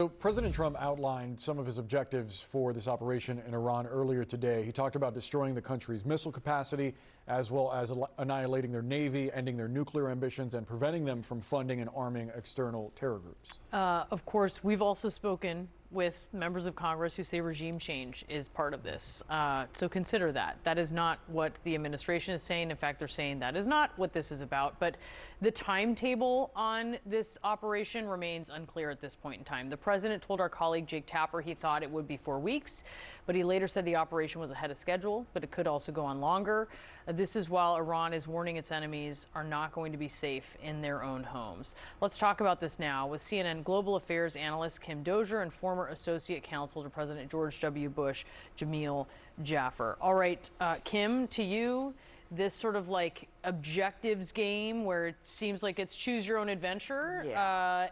So President Trump outlined some of his objectives for this operation in Iran earlier today. He talked about destroying the country's missile capacity, as well as annihilating their navy, ending their nuclear ambitions, and preventing them from funding and arming external terror groups. Of course, we've also spoken with members of Congress who say regime change is part of this. So consider that. That is not what the administration is saying. In fact, they're saying that is not what this is about. But the timetable on this operation remains unclear at this point in time. The president told our colleague Jake Tapper he thought it would be 4 weeks, but he later said the operation was ahead of schedule, but it could also go on longer. This is while Iran is warning its enemies are not going to be safe in their own homes. Let's talk about this now with CNN Global Affairs analyst Kim Dozier and former Associate Counsel to President George W. Bush, Jamil Jaffer. All right, Kim, to you, this sort of like objectives game where it seems like it's choose your own adventure,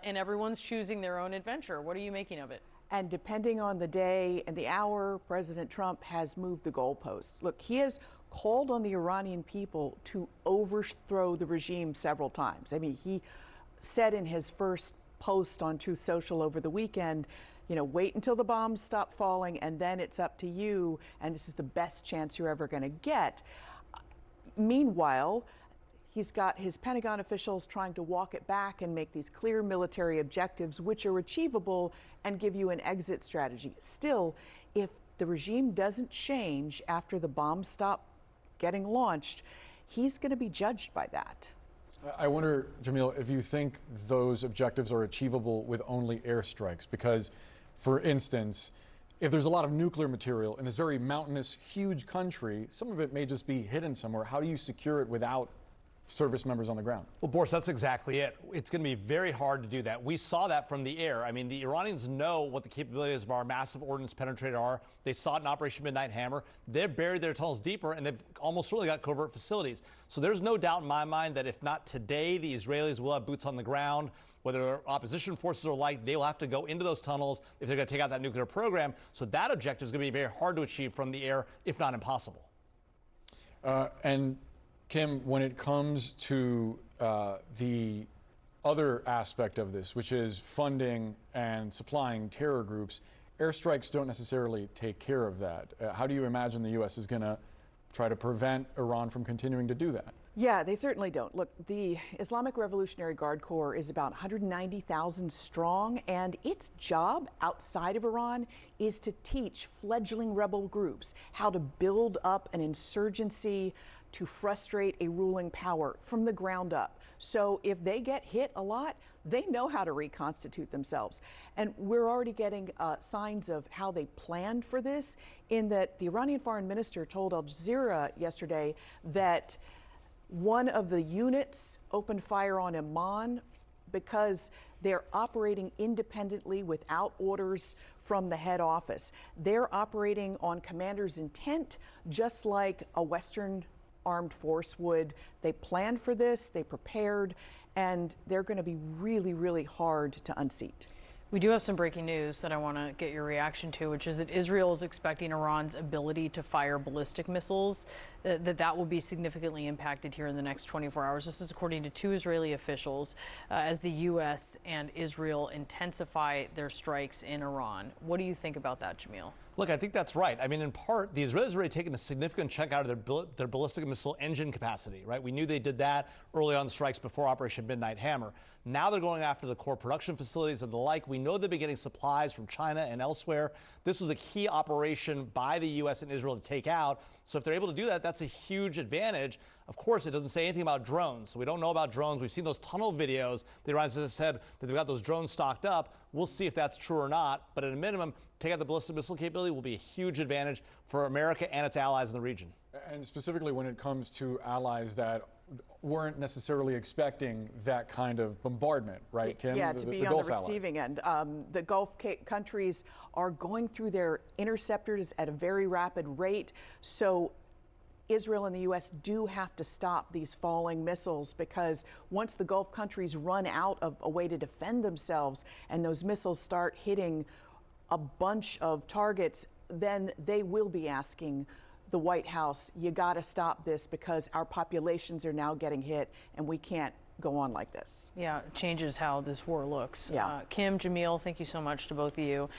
and everyone's choosing their own adventure. What are you making of it? And depending on the day and the hour, President Trump has moved the goalposts. Look, he has called on the Iranian people to overthrow the regime several times. I mean, he said in his first post on Truth Social over the weekend, you know, wait until the bombs stop falling and then it's up to you, and this is the best chance you're ever going to get. Meanwhile, he's got his Pentagon officials trying to walk it back and make these clear military objectives, which are achievable, and give you an exit strategy. Still, if the regime doesn't change after the bombs stop getting launched, he's going to be judged by that. I wonder, Jamil, if you think those objectives are achievable with only airstrikes, because, for instance, if there's a lot of nuclear material in this very mountainous, huge country, some of it may just be hidden somewhere. How do you secure it without service members on the ground? Well, Boris, that's exactly it. It's going to be very hard to do that. We saw that from the air. I mean, the Iranians know what the capabilities of our massive ordnance penetrator are. They saw it in Operation Midnight Hammer. They've buried their tunnels deeper, and they've almost really got covert facilities. So there's no doubt in my mind that if not today, the Israelis will have boots on the ground. Whether opposition forces are like, they will have to go into those tunnels if they're going to take out that nuclear program. So that objective is going to be very hard to achieve from the air, if not impossible. And Kim, when it comes to the other aspect of this, which is funding and supplying terror groups, airstrikes don't necessarily take care of that. How do you imagine the U.S. is going to try to prevent Iran from continuing to do that? Yeah, they certainly don't. Look, the Islamic Revolutionary Guard Corps is about 190,000 strong, and its job outside of Iran is to teach fledgling rebel groups how to build up an insurgency to frustrate a ruling power from the ground up. So if they get hit a lot, they know how to reconstitute themselves. And we're already getting signs of how they planned for this, in that the Iranian foreign minister told Al Jazeera yesterday that one of the units opened fire on Amman because they're operating independently without orders from the head office. They're operating on commander's intent, just like a Western armed force would. They planned for this, they prepared, and they're going to be really, really hard to unseat. We do have some breaking news that I want to get your reaction to, which is that Israel is expecting Iran's ability to fire ballistic missiles, that will be significantly impacted here in the next 24 hours. This is according to 2 Israeli officials, as the U.S. and Israel intensify their strikes in Iran. What do you think about that, Jamil? Look, I think that's right. I mean, in part, the Israelis have already taken a significant chunk out of their ballistic missile engine capacity, right? We knew they did that early on the strikes before Operation Midnight Hammer. Now they're going after the core production facilities and the like. We know they've been getting supplies from China and elsewhere. This was a key operation by the U.S. and Israel to take out. So if they're able to do that, that's a huge advantage. Of course, it doesn't say anything about drones, so we don't know about drones. We've seen those tunnel videos. The Iranians have said that they've got those drones stocked up. We'll see if that's true or not. But at a minimum, take out the ballistic missile capability will be a huge advantage for America and its allies in the region. And specifically when it comes to allies that weren't necessarily expecting that kind of bombardment, right, Kim? Yeah, to be on the receiving end. The Gulf countries are going through their interceptors at a very rapid rate. So Israel and the U.S. do have to stop these falling missiles, because once the Gulf countries run out of a way to defend themselves and those missiles start hitting a bunch of targets, then they will be asking the White House, you got to stop this because our populations are now getting hit and we can't go on like this. Yeah, it changes how this war looks. Yeah. Kim, Jamil, thank you so much to both of you.